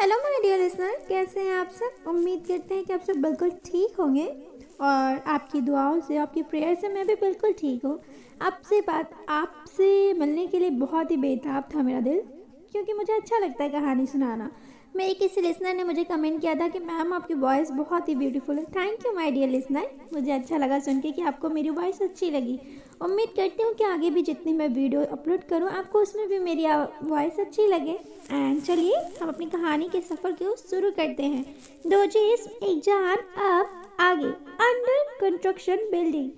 Hello my dear listener, कैसे हैं आप सब। उम्मीद करते हैं कि आप सब बिल्कुल ठीक होंगे और आपकी दुआओं से, आपकी प्रेयर से मैं भी बिल्कुल ठीक हूँ। आपसे मिलने के लिए बहुत ही बेताब था मेरा दिल, क्योंकि मुझे अच्छा लगता है कहानी सुनाना। मेरे किसी लिसनर ने मुझे कमेंट किया था कि मैम आपकी वॉइस बहुत ही ब्यूटीफुल है। Thank you my dear listener, मुझे अच्छा लगा सुन के कि आपको मेरी वॉइस अच्छी लगी। उम्मीद करती हूँ कि आगे भी जितनी मैं वीडियो अपलोड करूँ आपको उसमें भी मेरी वॉइस अच्छी लगे। एंड चलिए हम अपनी कहानी के सफ़र को शुरू करते हैं। दो चीज एक जान, अब आगे। Under construction building.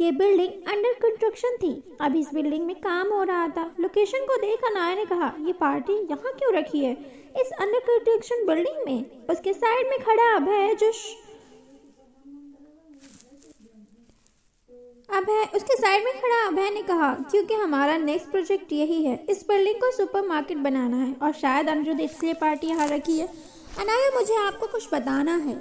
ये बिल्डिंग अंडर कंस्ट्रक्शन थी। अब इस बिल्डिंग में काम हो रहा था। लोकेशन को देख अनाया ने कहा, ये पार्टी यहाँ क्यों रखी है, इस अंडर कंस्ट्रक्शन बिल्डिंग में। उसके साइड में खड़ा अभय ने कहा, क्योंकि हमारा नेक्स्ट प्रोजेक्ट यही है, इस बिल्डिंग को सुपरमार्केट बनाना है और शायद अनिरुद्ध इसलिए पार्टी यहाँ रखी है। अनाया, मुझे आपको कुछ बताना है।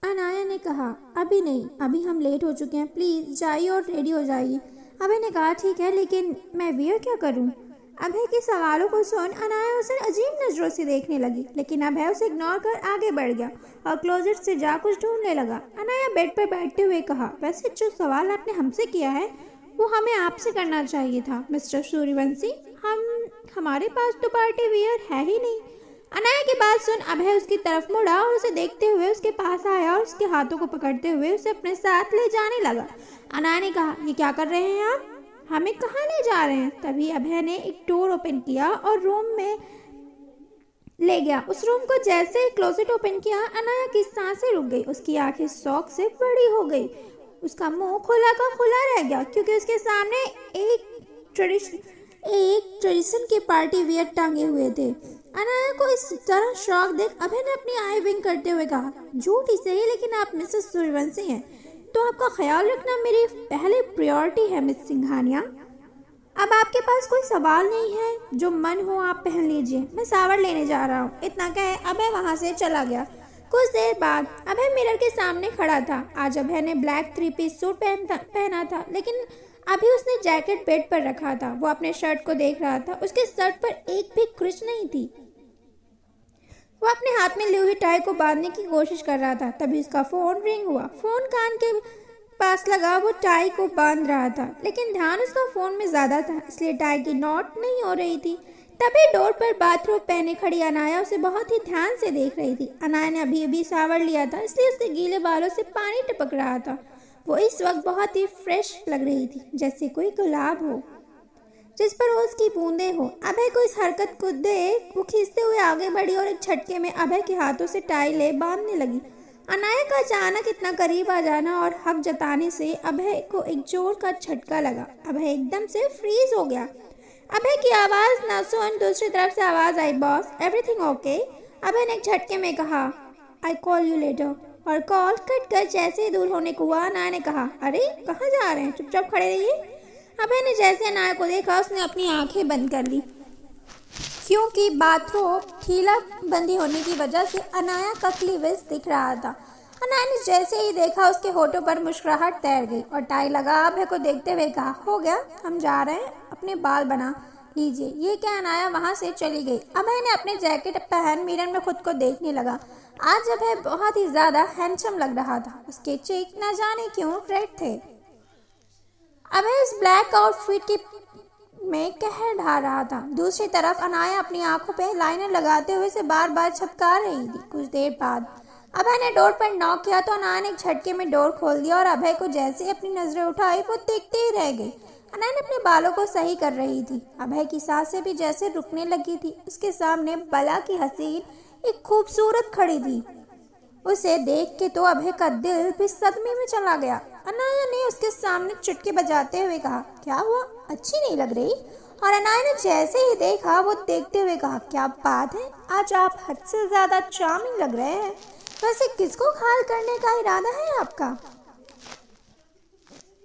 अनाया ने कहा, अभी नहीं, अभी हम लेट हो चुके हैं, प्लीज जाइए और रेडी हो जाइए। अभय ने कहा, ठीक है, लेकिन मैं वियर क्या करूं? अभय के सवालों को सुन अनाया उसे अजीब नजरों से देखने लगी, लेकिन अभय उसे इग्नोर कर आगे बढ़ गया और क्लोजेट से जा कुछ ढूंढने लगा। अनाया बेड पर बैठते हुए कहा, वैसे जो सवाल आपने हमसे किया है वो हमें आपसे करना चाहिए था मिस्टर सूर्यवंशी। हमारे पास तो पार्टी वियर है ही नहीं। अनाया की बात सुन अभय उसकी तरफ मुड़ा और उसे देखते हुए उसके पास आया और उसके हाथों को पकड़ते हुए उसे अपने साथ ले जाने लगा। अनाया ने कहा, ये क्या कर रहे हैं आप, हमें कहाँ ले जा रहे हैं? तभी अभय ने एक डोर ओपन किया और रूम में ले गया। उस रूम को जैसे ही क्लोजेट ओपन किया अनाया की सांसें रुक गई। उसकी आंखें शौक से बड़ी हो गई। उसका मुंह खुला का खुला रह गया, क्योंकि उसके सामने एक ट्रेडिशन के पार्टी वियर टांगे हुए थे। अनाया को इस तरह शौक देख अभय ने अपनी आई विंग करते हुए कहा, झूठ ही सही, लेकिन आप मिसेस सूर्यवंशी हैं, तो आपका ख्याल रखना मेरी पहली प्रायोरिटी है मिस सिंघानिया। अब आपके पास कोई सवाल नहीं है, जो मन हो आप पहन लीजिए, मैं सावर लेने जा रहा हूँ। इतना कहे अभय वहाँ से चला गया। कुछ देर बाद अभय मिरर के सामने खड़ा था। आज अभय ने ब्लैक 3 पीस सूट पहना था, लेकिन अभी उसने जैकेट बेड पर रखा था। वो अपने शर्ट को देख रहा था। उसके शर्ट पर एक भी क्रिच नहीं थी। वो अपने हाथ में ली हुई टाई को बांधने की कोशिश कर रहा था। तभी उसका फोन रिंग हुआ। फोन कान के पास लगा, वो टाई को बांध रहा था, लेकिन ध्यान उसका फोन में ज्यादा था, इसलिए टाई की नॉट नहीं हो रही थी। तभी डोर पर बाथरूम पहने खड़ी अनाया उसे बहुत ही ध्यान से देख रही थी। अनाया ने अभी शावर लिया था, इसलिए उसके गीले बालों से पानी टपक रहा था। वो इस वक्त बहुत ही फ्रेश लग रही थी, जैसे कोई गुलाब हो जिस पर रोज की बूंदें हो। अभय को इस हरकत को देख वो खींचते हुए आगे बढ़ी और एक झटके में अभय के हाथों से टाई ले बांधने लगी। अनाया का अचानक इतना करीब आ जाना और हक जताने से अभय को एक जोर का झटका लगा। अभय एकदम से फ्रीज हो गया। अभय की आवाज ना सुन दूसरी तरफ से आवाज आई, बॉस एवरीथिंग ओके? अभय ने एक झटके में कहा, आई कॉल यू लेटर, और कॉल कट कर जैसे ही दूर होने को हुआ अनाया ने कहा, अरे कहाँ जा रहे हैं, चुपचाप खड़े रहिए। अभय ने जैसे अनाया को देखा उसने अपनी आंखें बंद कर ली, क्योंकि बाथरूम ढीला बंदी होने की वजह से अनाया का क्लीवेज दिख रहा था। अनाया ने जैसे ही देखा उसके होठों पर मुस्कुराहट तैर गई और टाई लगा अभय को देखते हुए कहा, हो गया, हम जा रहे हैं, अपने बाल बना लीजिए। ये क्या, अनाया वहां से चली गई। अभय ने अपने जैकेट पहन मिरर में खुद को देखने लगा। आज अभय बहुत ही ज्यादा हैंडसम लग रहा था। उसके चेक न जाने क्यों रेड थे। अभय इस ब्लैक आउटफिट में कहर ढा रहा था। दूसरी तरफ अनाया अपनी आंखों पे लाइनर लगाते हुए से बार बार छपका रही थी। कुछ देर बाद अभय ने डोर पर नॉक किया तो अनाया ने एक झटके में डोर खोल दिया और अभय को जैसे अपनी नजरें उठाई वो देखते ही रह गई। अनाया ने अपने बालों को सही कर रही थी। अभय की सांसें भी जैसे रुकने लगी थी। उसके सामने बला की हसीन एक खूबसूरत खड़ी थी। उसे देख के तो अभय का दिल भी सदमे में चला गया। अनाया ने उसके सामने चुटकी बजाते हुए कहा, क्या हुआ, अच्छी नहीं लग रही? और अनाया ने जैसे ही देखा वो देखते हुए कहा, क्या बात है, आज आप हद से ज्यादा चार्मिंग लग रहे हैं। वैसे किसको खाल करने का इरादा है आपका?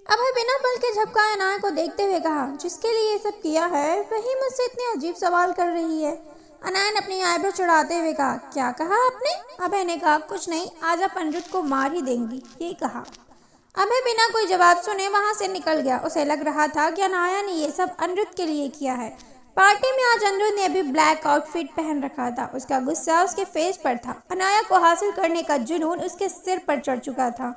अभय बिना पल के झपकाए अनाया को देखते हुए कहा, जिसके लिए ये सब किया है वही मुझसे इतने अजीब सवाल कर रही है। अनाया ने अपनी आईब्रो चढ़ाते हुए कहा, क्या कहा आपने? अभय ने कहा, कुछ नहीं, आज आप अनिरुद्ध को मार ही देंगी, ये कहा। अभय बिना कोई जवाब सुने वहां से निकल गया। उसे लग रहा था कि अनाया ने ये सब अनिरुद्ध के लिए किया है। पार्टी में आज अनिरुद्ध ने भी ब्लैक आउटफिट पहन रखा था। उसका गुस्सा उसके फेस पर था। अनाया को हासिल करने का जुनून उसके सिर पर चढ़ चुका था।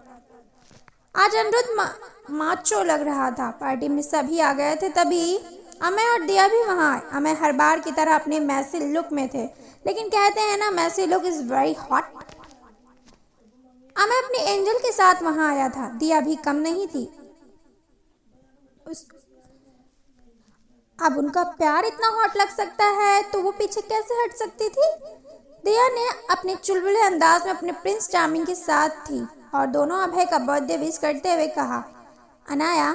आज अनिरुद्ध माचो लग रहा था। पार्टी में सभी आ गए थे, तभी अमय और दिया भी वहां आए। अमय हर बार की तरह अपने मैसी लुक में थे, लेकिन कहते हैं ना, messy look is very hot. Amay अपने एंजल के साथ वहां आया था। दिया भी कम नहीं थी। अब उनका प्यार इतना हॉट लग सकता है तो वो पीछे कैसे हट सकती थी। दिया ने अपने चुलबुले अंदाज में अपने प्रिंस चार्मिंग के साथ थी और दोनों अभय का बर्थडे विश करते हुए कहा, अनाया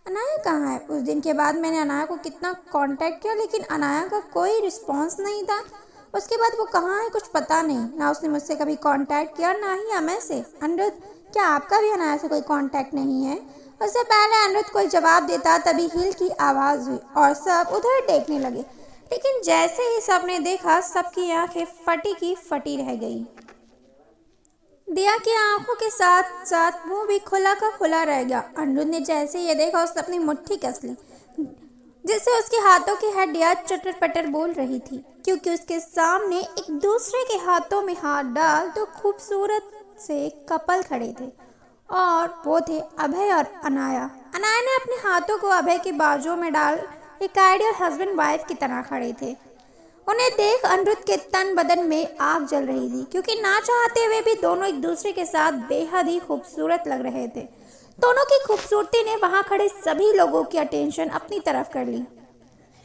कहाँ है? उस दिन के बाद मैंने अनाया को कितना कांटेक्ट किया, लेकिन अनाया का कोई रिस्पांस नहीं था। उसके बाद वो कहाँ है कुछ पता नहीं। ना उसने मुझसे कभी कांटेक्ट किया, ना ही अमय से। अनिरुद्ध, क्या आपका भी अनाया से कोई कांटेक्ट नहीं है? उससे पहले अनिरुद्ध कोई जवाब देता तभी हिल की आवाज हुई और सब उधर देखने लगे। लेकिन जैसे ही सबने देखा, सबकी आंखें फटी की फटी रह गई। दिया की आंखों के साथ साथ मुंह भी खुला का खुला रह गया। अनिरुद्ध ने जैसे ये देखा, उसने अपनी मुट्ठी कस ली, जिससे उसके हाथों की हड्डियां चटर पटर बोल रही थी, क्योंकि उसके सामने एक दूसरे के हाथों में हाथ डाल तो खूबसूरत से कपल खड़े थे और वो थे अभय और अनाया। अनाया ने अपने हाथों को अभय के बाजुओं में डाल एक आइडियल हस्बैंड वाइफ की तरह खड़े थे। उन्हें देख अनिरुद्ध के तन बदन में आग जल रही थी, क्योंकि ना चाहते हुए भी दोनों एक दूसरे के साथ बेहद ही खूबसूरत लग रहे थे। दोनों की खूबसूरती ने वहां खड़े सभी लोगों की अटेंशन अपनी तरफ कर ली।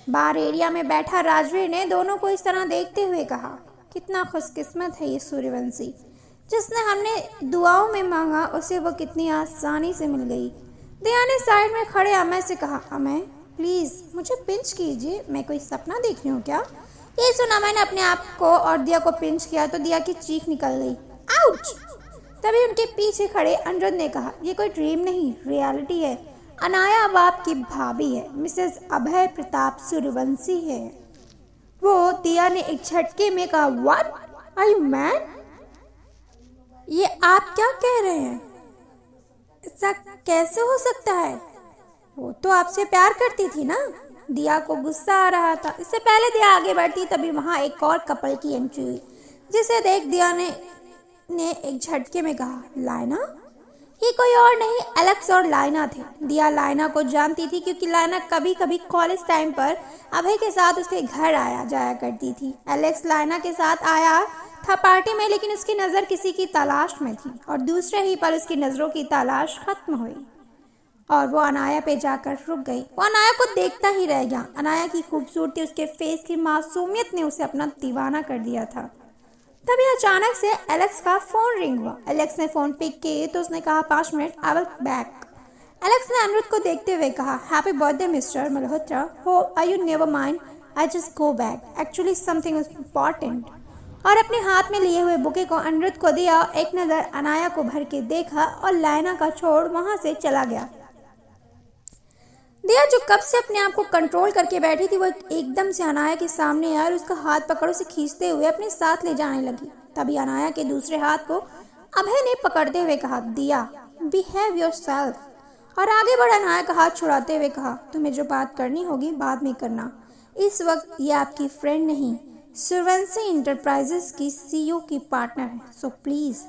बार एरिया में बैठा राजवीर ने दोनों को इस तरह देखते हुए कहा, कितना खुशकिस्मत है ये सूर्यवंशी, जिसने हमने दुआओं में मांगा उसे वो कितनी आसानी से मिल गई। दिया ने साइड में खड़े अमय से कहा, अमय प्लीज मुझे पिंच कीजिए, मैं कोई सपना देख रही हूँ क्या? ये सुना मैंने अपने आप को और दिया को पिंच किया तो दिया की चीख निकल गई, आउच। तभी उनके पीछे खड़े अनिरुद्ध ने कहा, ये कोई ड्रीम नहीं, रियलिटी है। अनाया अब आपकी भाभी है, मिसेस अभय प्रताप सूर्यवंशी है। वो दिया ने एक झटके में कहा, व्हाट आर यू मैड? ये आप क्या कह रहे हैं? ऐसा कैसे हो सकता है? वो तो आपसे प्यार करती थी ना। दिया को गुस्सा आ रहा था। इससे पहले दिया आगे बढ़ती तभी वहां एक और कपल की एंट्री हुई, जिसे देख दिया ने एक झटके में कहा, लाइना? ये कोई और नहीं, एलेक्स और लाइना थे। दिया लाइना को जानती थी, क्योंकि लाइना कभी कभी कॉलेज टाइम पर अभय के साथ उसके घर आया जाया करती थी। एलेक्स लाइना के साथ आया था पार्टी में, लेकिन उसकी नज़र किसी की तलाश में थी और दूसरे ही पल उसकी नज़रों की तलाश खत्म हुई और वो अनाया पे जाकर रुक गई। वो अनाया को देखता ही रह गया। अनाया की खूबसूरती, उसके फेस की मासूमियत ने उसे अपना दीवाना कर दिया था। तभी अचानक से एलेक्स का फोन रिंग हुआ। एलेक्स ने फोन पिक किए तो उसने कहा, 5 minute, I will back. Alex ने अनिरुद्ध को देखते हुए कहा, happy birthday mister Malhotra, who are you never mind, I just go back, actually something important. और अपने हाथ में लिए हुए बुके को अनिरुद्ध को दिया, एक नज़र अनाया को भर के देखा और लाइना का छोड़ वहां से चला गया। दिया जो कब से अपने आप को कंट्रोल करके बैठी थी, वो एकदम से अनाया के सामने आई और उसका हाथ पकड़ उसे खींचते हुए अपने साथ ले जाने लगी। तभी अनाया के दूसरे हाथ को अभय ने पकड़ते हुए कहा, दिया बिहेव योरसेल्फ। और आगे बढ़ अनाया का हाथ छुड़ाते हुए कहा, तुम्हें जो बात करनी होगी बाद में करना, इस वक्त ये आपकी फ्रेंड नहीं, सूर्यवंशी इंटरप्राइजेस की सीईओ की पार्टनर है, सो प्लीज।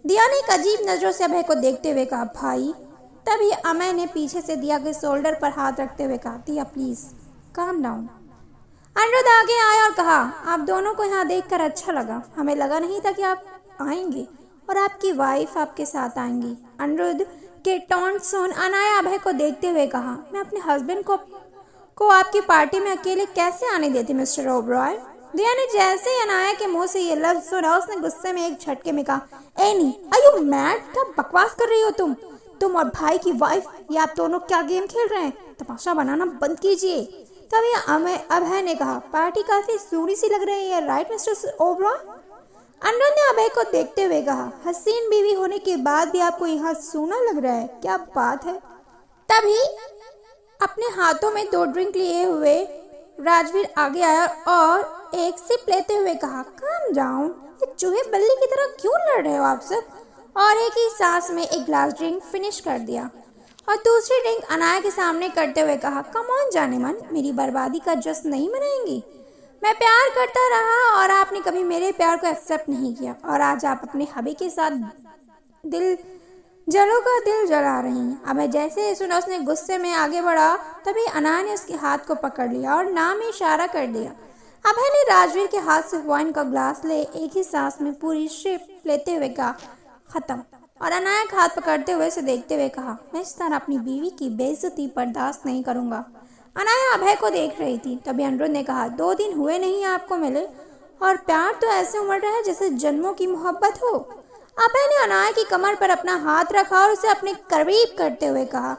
दिया ने एक अजीब नजरों से अभय को देखते हुए कहा, भाई। तभी अमय ने पीछे से दिया के शोल्डर पर हाथ रखते हुए कहा, दिया प्लीज काम डाउन। अनिरुद्ध आगे आया और कहा, आप दोनों को यहाँ देखकर अच्छा लगा, हमें लगा नहीं था कि आप आएंगे और आपकी वाइफ आपके साथ आएंगी। अनिरुद्ध के टॉन्ट सुन अनाया अभय को देखते हुए कहा, मैं अपने हस्बैंड को आपकी पार्टी में अकेले कैसे आने देती मिस्टर ओबरॉय? दिया ने जैसे ही अनाया के मुंह से ये लफ्ज सुना, उसने गुस्से में एक झटके में कहा, एनी आर यू मैड? क्या बकवास कर रही हो तुम और भाई की वाइफ, ये आप दोनों क्या गेम खेल रहे हैं? तमाशा बनाना बंद कीजिए। तभी अभय ने कहा, पार्टी काफी सूनी सी लग रही है, राइट मिस्टर ओबरॉय? अनिरुद्ध ने अभय को देखते हुए कहा, हसीन बीवी होने के बाद भी आपको यहाँ सूना लग रहा है, क्या बात है? तभी अपने हाथों में 2 ड्रिंक लिए हुए राजवीर आगे आया और एक सिप लेते हुए कहा, काम डाउन, ये चूहे बल्ली की तरह क्यों लड़ रहे हो आप सब? और एक ही सांस में एक ग्लास ड्रिंक फिनिश कर दिया। और दूसरी ड्रिंक अनाया के सामने करते हुए कहा, कम ऑन जाने मन, मेरी बर्बादी का जश्न नहीं मनाएंगी? मैं प्यार करता रहा और आपने कभी मेरे प्यार को एक्सेप्ट नहीं किया, और आज आप अपने हबी के साथ दिल जला रही हैं। अभय जैसे ही सुना उसने गुस्से में आगे बढ़ा, तभी अनाया ने उसके हाथ को पकड़ लिया और नाम में इशारा कर दिया। अभय ने राजवीर के हाथ से वाइन का ग्लास ले एक ही सांस में पूरी शिप लेते हुए कहा, खत्म। और अनाया का हाथ पकड़ते हुए उसे देखते हुए कहा, मैं इस तरह अपनी बीवी की बेइज्जती बर्दाश्त नहीं करूंगा। अनाया अभय को देख रही थी। तभी अनिरुद्ध ने कहा, 2 दिन हुए नहीं आपको मिले और प्यार तो ऐसे उमड़ रहा है जैसे जन्मों की मोहब्बत हो। अभय ने अनाया की कमर पर अपना हाथ रखा और उसे अपने करीब करते हुए कहा,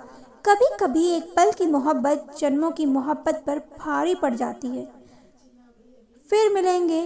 कभी कभी एक पल की मोहब्बत जन्मों की मोहब्बत पर भारी पड़ जाती है। फिर मिलेंगे।